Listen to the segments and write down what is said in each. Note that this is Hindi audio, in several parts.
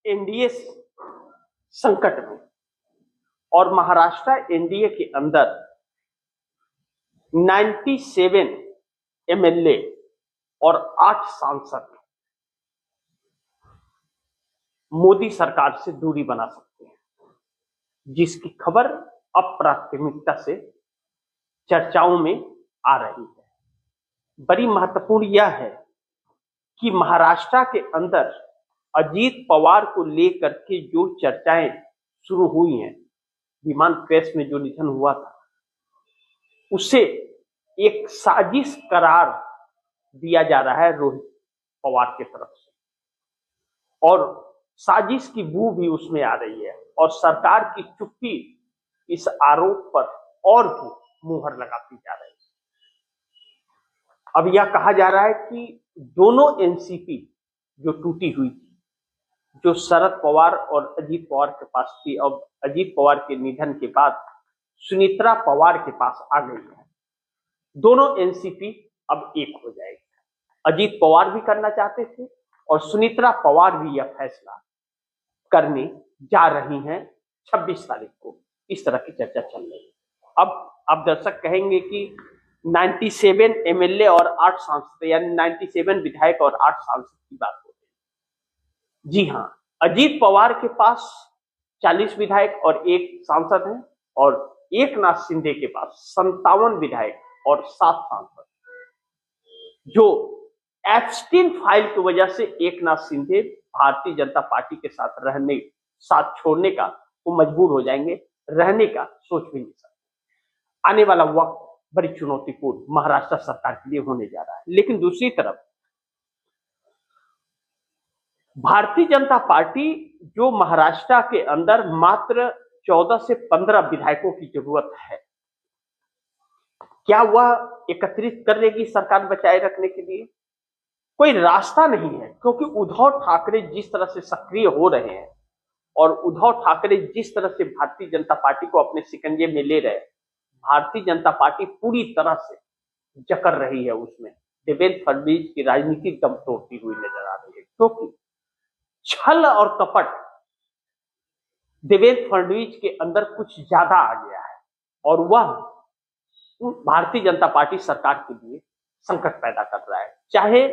एनडीए संकट में और महाराष्ट्र एनडीए के अंदर 97 एमएलए और 8 सांसद मोदी सरकार से दूरी बना सकते हैं, जिसकी खबर अब प्राथमिकता से चर्चाओं में आ रही है। बड़ी महत्वपूर्ण यह है कि महाराष्ट्र के अंदर अजीत पवार को लेकर के जो चर्चाएं शुरू हुई हैं, विमान क्रैश में जो निधन हुआ था, उसे एक साजिश करार दिया जा रहा है रोहित पवार की तरफ से, और साजिश की बू भी उसमें आ रही है और सरकार की चुप्पी इस आरोप पर और भी मुहर लगाती जा रही है। अब यह कहा जा रहा है कि दोनों एनसीपी जो टूटी हुई थी, जो शरद पवार और अजीत पवार के पास थी, अब अजीत पवार के निधन के बाद सुनेत्रा पवार के पास आ गई है। दोनों एनसीपी अब एक हो जाएगी। अजीत पवार भी करना चाहते थे और सुनेत्रा पवार भी यह फैसला करने जा रही हैं 26 तारीख को। इस तरह की चर्चा चल रही है। अब आप दर्शक कहेंगे कि 97 एमएलए और 8 सांसद, यानी 97 विधायक और 8 सांसद की बात हो रही। जी हाँ, अजीत पवार के पास 40 विधायक और 1 सांसद हैं और एकनाथ शिंदे के पास 57 विधायक और 7 सांसद, जो एप्स्टीन फाइल की वजह से एकनाथ शिंदे भारतीय जनता पार्टी के साथ छोड़ने का वो मजबूर हो जाएंगे, रहने का सोच भी नहीं सकते। आने वाला वक्त बड़ी चुनौतीपूर्ण महाराष्ट्र सरकार के लिए होने जा रहा है। लेकिन दूसरी तरफ भारतीय जनता पार्टी, जो महाराष्ट्र के अंदर मात्र 14 से 15 विधायकों की जरूरत है, क्या वह एकत्रित कर लेगी सरकार बचाए रखने के लिए? कोई रास्ता नहीं है, क्योंकि उद्धव ठाकरे जिस तरह से सक्रिय हो रहे हैं और उद्धव ठाकरे जिस तरह से भारतीय जनता पार्टी को अपने शिकंजे में ले रहे हैं, भारतीय जनता पार्टी पूरी तरह से जकड़ रही है। उसमें देवेंद्र फडणवीस की राजनीति दम तोड़ती हुई नजर आ रही है, क्योंकि छल और कपट देवेंद्र फडणवीस के अंदर कुछ ज्यादा आ गया है और वह भारतीय जनता पार्टी सरकार के लिए संकट पैदा कर रहा है। चाहे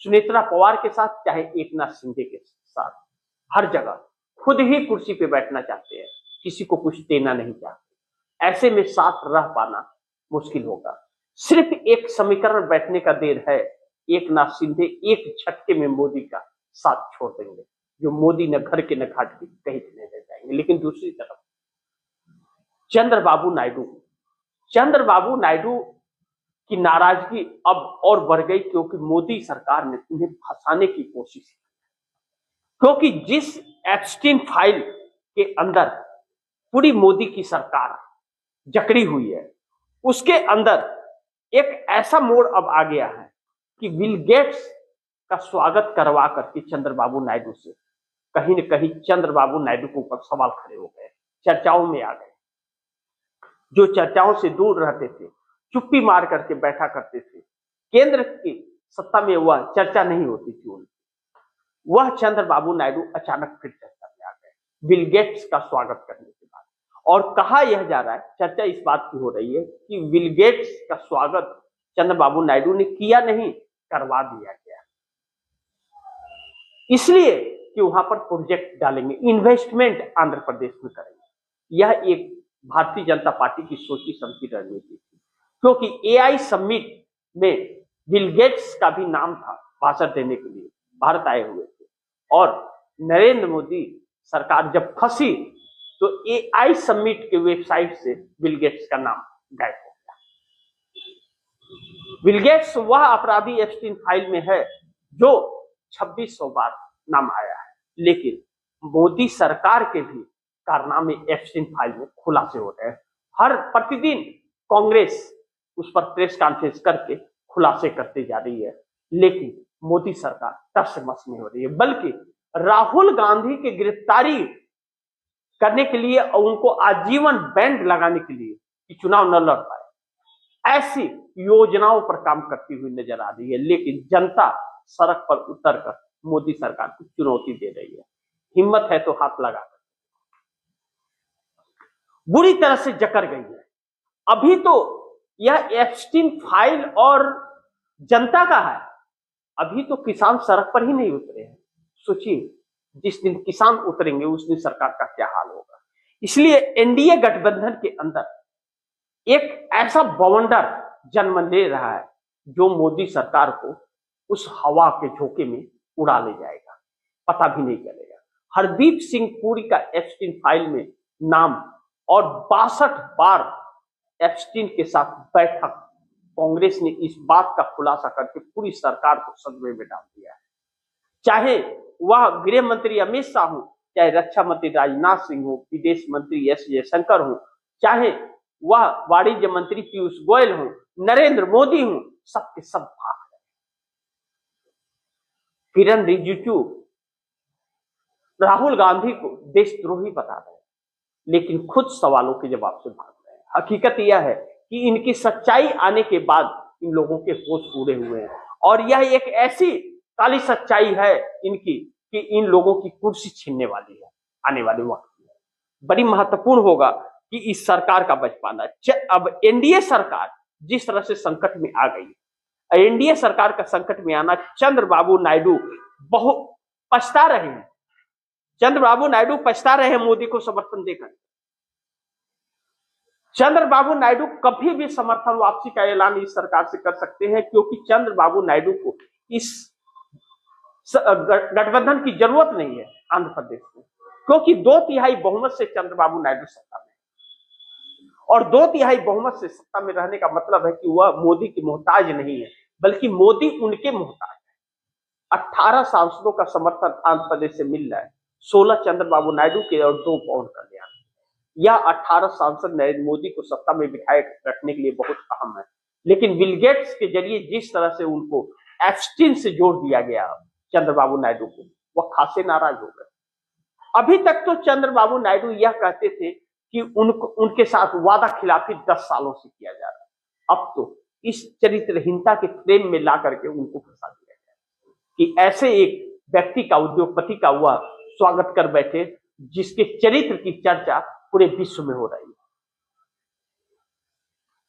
सुनेत्रा पवार के साथ, चाहे एकनाथ शिंदे के साथ, हर जगह खुद ही कुर्सी पे बैठना चाहते हैं, किसी को कुछ देना नहीं चाहते। ऐसे में साथ रह पाना मुश्किल होगा। सिर्फ एक समीकरण बैठने का देर है, एकनाथ शिंदे एक झटके में मोदी का साथ छोड़ देंगे, जो मोदी न घर के न घाट के कहीं नहीं रह जाएंगे। लेकिन दूसरी तरफ चंद्रबाबू नायडू की नाराजगी अब और बढ़ गई, क्योंकि मोदी सरकार ने उन्हें फंसाने की कोशिश की। क्योंकि जिस एप्स्टीन फाइल के अंदर पूरी मोदी की सरकार जकड़ी हुई है, उसके अंदर एक ऐसा मोड़ अब आ गया है कि बिल गेट्स का स्वागत करवा करके चंद्रबाबू नायडू से कहीं न कहीं चंद्रबाबू नायडू के ऊपर सवाल खड़े हो गए, चर्चाओं में आ गए। जो चर्चाओं से दूर रहते थे, चुप्पी मार करके बैठा करते थे, केंद्र की सत्ता में वह चर्चा नहीं होती थी उनकी, वह चंद्रबाबू नायडू अचानक फिर चर्चा में आ गए बिल गेट्स का स्वागत करने के बाद। और कहा यह जा रहा है, चर्चा इस बात की हो रही है कि बिल गेट्स का स्वागत चंद्रबाबू नायडू ने किया नहीं, करवा दिया गया, इसलिए कि वहां पर प्रोजेक्ट डालेंगे, इन्वेस्टमेंट आंध्र प्रदेश में करेंगे। यह एक भारतीय जनता पार्टी की सोची समझी रणनीति थी, क्योंकि एआई समिट में बिल गेट्स का भी नाम था भाषण देने के लिए, भारत आए हुए थे। और नरेंद्र मोदी सरकार जब फंसी तो एआई समिट के वेबसाइट से बिल गेट्स का नाम गायब हो गया। बिल गेट्स वह अपराधी एप्स्टीन फाइल में है जो 2600 बार नाम आया है, लेकिन मोदी सरकार के भी कारनामे एप्स्टीन फाइल में खुलासे हो रहे हैं। हर प्रतिदिन कांग्रेस उस पर प्रेस कॉन्फ्रेंस करके खुलासे करते जा रही है, लेकिन मोदी सरकार टस से मस नहीं हो रही है, बल्कि राहुल गांधी की गिरफ्तारी करने के लिए और उनको आजीवन बैंड लगाने के लिए कि चुनाव न लड़ पाए, ऐसी योजनाओं पर काम करती हुई नजर आ रही है। लेकिन जनता सड़क पर उतरकर मोदी सरकार को चुनौती दे रही है। हिम्मत है तो हाथ लगा। बुरी तरह से जकड़ गई है। अभी तो यह एप्स्टीन फाइल और जनता का है, अभी तो किसान सड़क पर ही नहीं उतरे हैं। सोचिए, जिस दिन किसान उतरेंगे उस दिन सरकार का क्या हाल होगा। इसलिए एनडीए गठबंधन के अंदर एक ऐसा बवंडर जन्म ले रहा है जो मोदी सरकार को उस हवा के झोंके में उड़ा ले जाएगा, पता भी नहीं चलेगा। हरदीप सिंह पुरी का एप्स्टीन फाइल में नाम और 62 बार एप्स्टीन के साथ बैठक, कांग्रेस ने इस बात का खुलासा करके पूरी सरकार को सदमे में डाल दिया है। चाहे वह गृह मंत्री अमित शाह हो, चाहे रक्षा मंत्री राजनाथ सिंह हो, विदेश मंत्री एस जयशंकर हो, चाहे वह वाणिज्य मंत्री पीयूष गोयल हो, नरेंद्र मोदी हो, सबके सब भाग रहे। किरण रिजिजू राहुल गांधी को देशद्रोही बता रहे हैं, लेकिन खुद सवालों के जवाब से भाग रहे हैं। हकीकत यह है कि इनकी सच्चाई आने के बाद इन लोगों के होश पूरे हुए हैं, और यह एक ऐसी काली सच्चाई है इनकी कि इन लोगों की कुर्सी छीनने वाली है आने वाले वक्त में। बड़ी महत्वपूर्ण होगा कि इस सरकार का बच पाना। अब एनडीए सरकार जिस तरह से संकट में आ गई, एनडीए सरकार का संकट में आना, चंद्रबाबू नायडू बहुत पछता रहे हैं। चंद्रबाबू नायडू पछता रहे हैं मोदी को समर्थन देकर। चंद्रबाबू नायडू कभी भी समर्थन वापसी का ऐलान इस सरकार से कर सकते हैं, क्योंकि चंद्रबाबू नायडू को इस गठबंधन की जरूरत नहीं है आंध्र प्रदेश में, क्योंकि 2/3 बहुमत से चंद्रबाबू नायडू सत्ता में, और 2/3 बहुमत से सत्ता में रहने का मतलब है कि वह मोदी की मोहताज नहीं है, बल्कि मोदी उनके मोहताज है। 18 सांसदों का समर्थन आंध्र प्रदेश से मिल रहा है, 16 चंद्रबाबू नायडू के और 2 पवन कल्याण। यह 18 सांसद नरेंद्र मोदी को सत्ता में बिठाए रखने के लिए बहुत अहम है। लेकिन बिल गेट्स के जरिए जिस तरह से उनको एप्स्टीन से जोड़ दिया गया चंद्रबाबू नायडू को, वह खासे नाराज हो गए। अभी तक तो चंद्रबाबू नायडू यह कहते थे कि उनके साथ वादा खिलाफी 10 सालों से किया जा रहा है। अब तो इस चरित्रहीनता के फ्रेम में ला करके उनको फंसा दिया गया कि ऐसे एक व्यक्ति का, उद्योगपति का वह स्वागत कर बैठे जिसके चरित्र की चर्चा पूरे विश्व में हो रही है।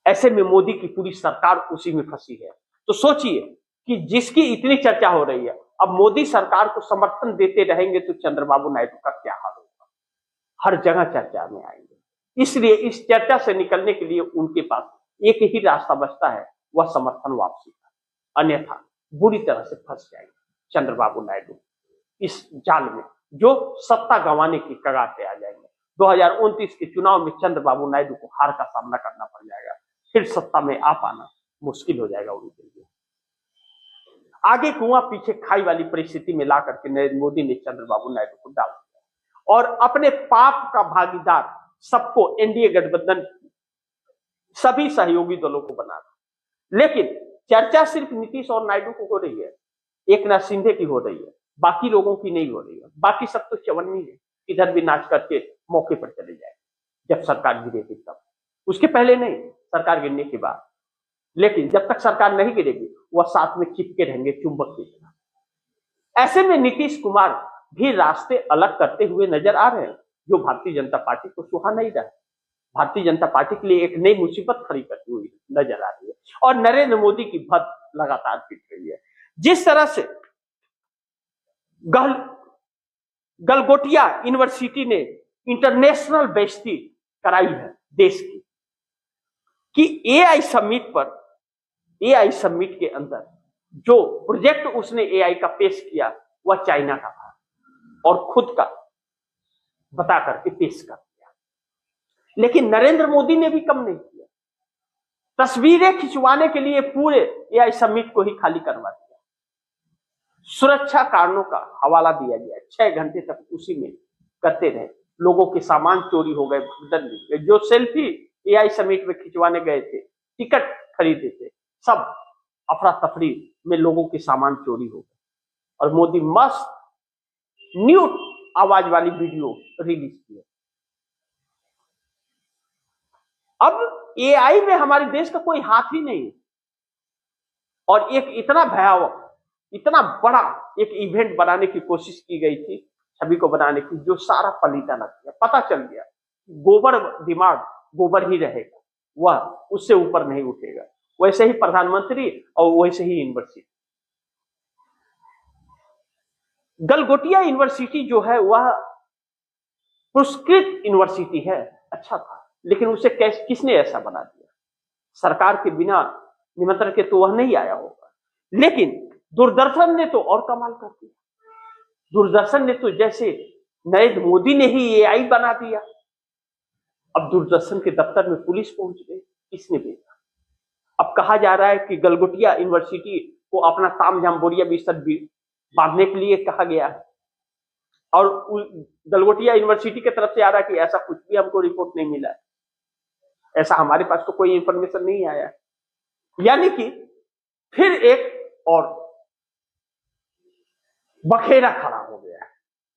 ऐसे में मोदी की पूरी सरकार उसी में फंसी है। तो सोचिए कि जिसकी इतनी चर्चा हो रही है, अब मोदी सरकार को समर्थन देते रहेंगे तो चंद्रबाबू नायडू का क्या हाल होगा। हर जगह चर्चा में आएंगे। इसलिए इस चर्चा से निकलने के लिए उनके पास एक ही रास्ता बचता है, वह समर्थन वापसी का। अन्यथा बुरी तरह से फंस जाएंगे चंद्रबाबू नायडू इस जाल में, जो सत्ता गंवाने की कगार पे आ जाएंगे। 2029 के चुनाव में चंद्रबाबू नायडू को हार का सामना करना पड़ जाएगा, फिर सत्ता में आ पाना मुश्किल हो जाएगा उनके लिए। आगे कुआं पीछे खाई वाली परिस्थिति में ला करके नरेंद्र मोदी ने चंद्रबाबू नायडू को डाल दिया और अपने पाप का भागीदार सबको, एनडीए गठबंधन सभी सहयोगी दलों को बना दिया। लेकिन चर्चा सिर्फ नीतीश और नायडू को हो रही है, एकनाथ शिंदे की हो रही है, बाकी लोगों की नहीं हो रही है। बाकी सब तो चवन्नी है, इधर भी नाच करके मौके पर चले जाए जब सरकार गिरेगी तब, उसके पहले नहीं, सरकार गिरने के बाद। लेकिन जब तक सरकार नहीं गिरेगी वह साथ में चिपके रहेंगे चुंबक की तरह। ऐसे में नीतीश कुमार भी रास्ते अलग करते हुए नजर आ रहे हैं, जो भारतीय जनता पार्टी को सुहा नहीं रहा है। भारतीय जनता पार्टी के लिए एक नई मुसीबत खड़ी करती हुई नजर आ रही है, और नरेंद्र मोदी की भद लगातार पिट रही है। जिस तरह से गलगोटिया यूनिवर्सिटी ने इंटरनेशनल बेइज्जती कराई है देश की, कि एआई समिट के अंदर जो प्रोजेक्ट उसने एआई का पेश किया वह चाइना का था, और खुद का बता करके पेश कर दिया। लेकिन नरेंद्र मोदी ने भी कम नहीं किया, तस्वीरें खिंचवाने के लिए पूरे एआई समिट को ही खाली करवा दिया। सुरक्षा कारणों का हवाला दिया गया, 6 घंटे तक उसी में करते रहे। लोगों के सामान चोरी हो गए, भगदड़ मिल गए। जो सेल्फी एआई समिट में खिंचवाने गए थे, टिकट खरीदे थे, सब अफरा तफरी में लोगों के सामान चोरी हो गए, और मोदी मस्त म्यूट आवाज वाली वीडियो रिलीज की। अब एआई में हमारे देश का कोई हाथ ही नहीं है, और एक इतना भयावह, इतना बड़ा एक इवेंट बनाने की कोशिश की गई थी छवि को बनाने की जो सारा पलीता लग गया, पता चल गया गोबर दिमाग गोबर ही रहेगा, वह उससे ऊपर नहीं उठेगा। वैसे ही प्रधानमंत्री और वैसे ही यूनिवर्सिटी। गलगोटिया यूनिवर्सिटी जो है वह पुरस्कृत यूनिवर्सिटी है, अच्छा था, लेकिन उसे किसने ऐसा बना दिया? सरकार के बिना निमंत्रण के तो वह नहीं आया होगा। लेकिन दूरदर्शन ने तो और कमाल कर दिया। दूरदर्शन ने तो जैसे नरेंद्र मोदी ने ही एआई बना दिया। अब दूरदर्शन के दफ्तर में पुलिस पहुंच गई, किसने भेजा? अब कहा जा रहा है कि गलगोटिया यूनिवर्सिटी को अपना तामझाम बोरिया बिस्तर बांधने के लिए कहा गया है, और गलगोटिया यूनिवर्सिटी की तरफ से आ रहा है कि ऐसा कुछ भी हमको रिपोर्ट नहीं मिला है, ऐसा हमारे पास तो कोई इंफॉर्मेशन नहीं आया। यानी कि फिर एक और बखेरा खड़ा हो गया है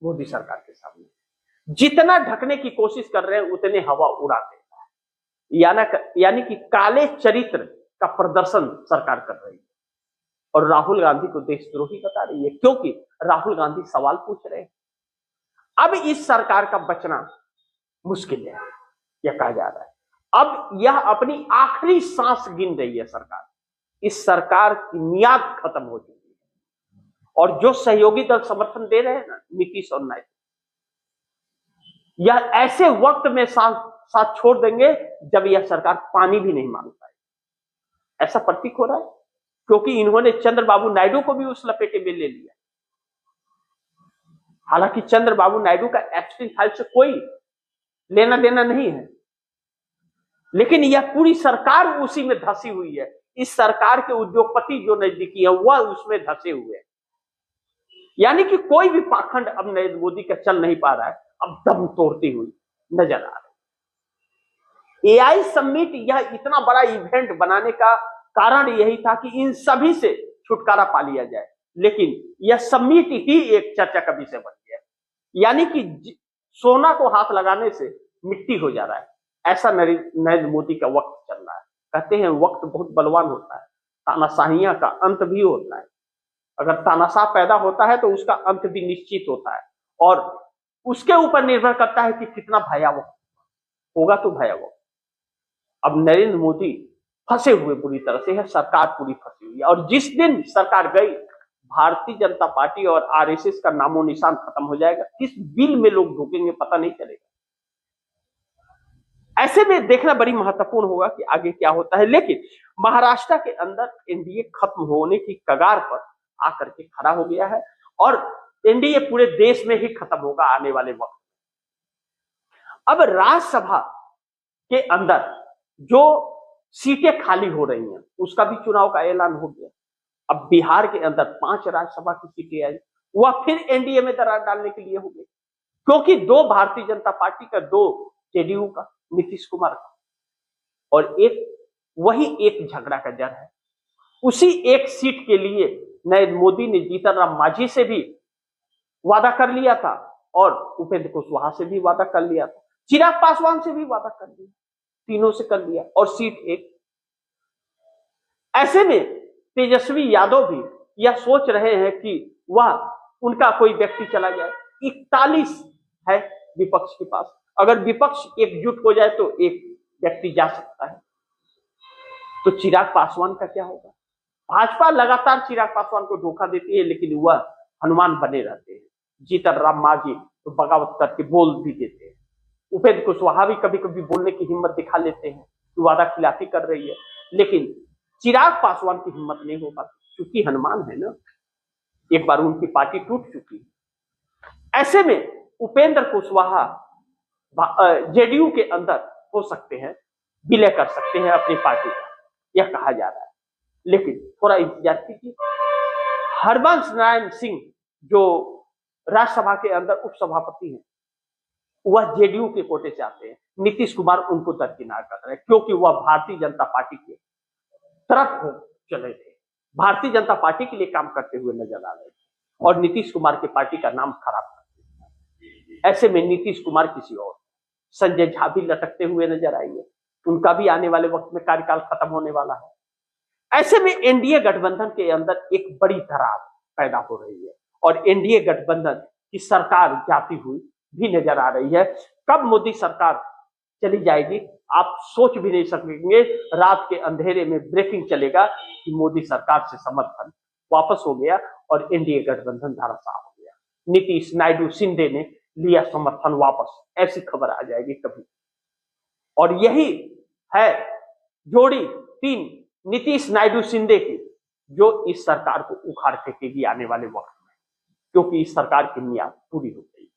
मोदी सरकार के सामने। जितना ढकने की कोशिश कर रहे हैं उतने हवा उड़ा देता है। यानी कि काले चरित्र का प्रदर्शन सरकार कर रही है और राहुल गांधी को देशद्रोही बता रही है, क्योंकि राहुल गांधी सवाल पूछ रहे हैं। अब इस सरकार का बचना मुश्किल है, यह कहा जा रहा है। अब यह अपनी आखिरी सांस गिन रही है सरकार। इस सरकार की मियाद खत्म हो चुकी है और जो सहयोगी दल समर्थन दे रहे हैं ना, नीतीश और नायडू, यह ऐसे वक्त में साथ छोड़ देंगे जब यह सरकार पानी भी नहीं मांग पाएगी, ऐसा प्रतीक हो रहा है, क्योंकि इन्होंने चंद्रबाबू नायडू को भी उस लपेटे में ले लिया। हालांकि चंद्रबाबू नायडू का एप्स्टीन फाइल से कोई लेना देना नहीं है, लेकिन यह पूरी सरकार उसी में धसी हुई है। इस सरकार के उद्योगपति जो नजदीकी है वह उसमें धसे हुए हैं। यानी कि कोई भी पाखंड अब नरेंद्र मोदी का चल नहीं पा रहा है, अब दम तोड़ती हुई नजर आ रही। एआई समिट यह इतना बड़ा इवेंट बनाने का कारण यही था कि इन सभी से छुटकारा पा लिया जाए, लेकिन यह समिट ही एक चर्चा का विषय बन गया। यानी कि सोना को हाथ लगाने से मिट्टी हो जा रहा है, ऐसा नरेंद्र मोदी का वक्त चल रहा है। कहते हैं वक्त बहुत बलवान होता है, तानाशाहियां का अंत भी होता है। अगर तानाशाह पैदा होता है तो उसका अंत भी निश्चित होता है, और उसके ऊपर निर्भर करता है कि कितना भयावह होगा। तो भयावह अब नरेंद्र मोदी फंसे हुए बुरी तरह से है, सरकार पूरी फंसी हुई है। और जिस दिन सरकार गई, भारतीय जनता पार्टी और आरएसएस का नामो निशान खत्म हो जाएगा। किस बिल में लोग ढूंढेंगे पता नहीं चलेगा। ऐसे में देखना बड़ी महत्वपूर्ण होगा कि आगे क्या होता है। लेकिन महाराष्ट्र के अंदर एनडीए खत्म होने की कगार पर आकर के खड़ा हो गया है, और एनडीए पूरे देश में ही खत्म होगा आने वाले वक्त। अब राज्यसभा के अंदर जो सीटें खाली हो रही हैं उसका भी चुनाव का ऐलान हो गया। अब बिहार के अंदर 5 राज्यसभा की सीटें आई, वह फिर एनडीए में दरार डालने के लिए हो गई, क्योंकि 2 भारतीय जनता पार्टी का, 2 जेडीयू का, नीतीश कुमार का, और वही एक झगड़ा का जड़ है। उसी एक सीट के लिए नरेंद्र मोदी ने जीतन राम मांझी से भी वादा कर लिया था और उपेंद्र कुशवाहा से भी वादा कर लिया था, चिराग पासवान से भी वादा कर लिया, तीनों से कर लिया, और सीट एक। ऐसे में तेजस्वी यादव भी यह सोच रहे हैं कि वह उनका कोई व्यक्ति चला जाए। 41 है विपक्ष के पास, अगर विपक्ष एकजुट हो जाए तो एक व्यक्ति जा सकता है। तो चिराग पासवान का क्या होगा? भाजपा लगातार चिराग पासवान को धोखा देती है, लेकिन वह हनुमान बने रहते हैं। जीतन राम मांझी तो बगावत करके बोल भी देते हैं। उपेंद्र कुशवाहा भी कभी कभी बोलने की हिम्मत दिखा लेते हैं कि वादा खिलाफी कर रही है, लेकिन चिराग पासवान की हिम्मत नहीं हो पाती, क्योंकि हनुमान है ना, एक बार उनकी पार्टी टूट चुकी है। ऐसे में उपेंद्र कुशवाहा जेडीयू के अंदर हो सकते हैं, विलय कर सकते हैं अपनी पार्टी का, यह कहा जा रहा है। लेकिन थोड़ा इंतजार कीजिए। हरवंश नारायण सिंह जो राज्यसभा के अंदर उपसभापति हैं, वह जेडीयू के कोटे से आते हैं। नीतीश कुमार उनको दरकिनार कर रहे हैं, क्योंकि वह भारतीय जनता पार्टी के तरफ हो चले थे, भारतीय जनता पार्टी के लिए काम करते हुए नजर आ रहे थे, और नीतीश कुमार की पार्टी का नाम खराब करते थे। ऐसे में नीतीश कुमार किसी और, संजय झा भी लटकते हुए नजर आएंगे, उनका भी आने वाले वक्त में कार्यकाल खत्म होने वाला है। ऐसे में एनडीए गठबंधन के अंदर एक बड़ी दरार पैदा हो रही है, और एनडीए गठबंधन कि सरकार जाती हुई भी नजर आ रही है। कब मोदी सरकार चली जाएगी आप सोच भी नहीं सकेंगे। रात के अंधेरे में ब्रेकिंग चलेगा कि मोदी सरकार से समर्थन वापस हो गया और एनडीए गठबंधन धराशायी हो गया। नीतीश नायडू शिंदे ने लिया समर्थन वापस, ऐसी खबर आ जाएगी कभी। और यही है जोड़ी 3 नीतीश नायडू शिंदे की, जो इस सरकार को उखाड़ फेंकेगी आने वाले वक्त में, क्योंकि इस सरकार की मियाद पूरी हो गई।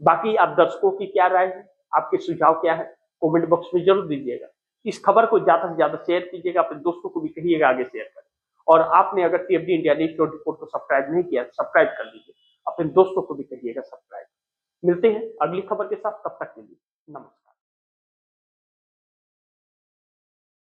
बाकी आप दर्शकों की क्या राय है, आपके सुझाव क्या है, कमेंट बॉक्स में जरूर दीजिएगा। इस खबर को ज्यादा से ज्यादा शेयर कीजिएगा, अपने दोस्तों को भी कहिएगा आगे शेयर करें। और आपने अगर टीएफडी इंडिया न्यूज़ 24 को सब्सक्राइब नहीं किया, सब्सक्राइब कर लीजिए, अपने दोस्तों को भी कहिएगा सब्सक्राइब। मिलते हैं अगली खबर के साथ, तब तक के लिए नमस्कार।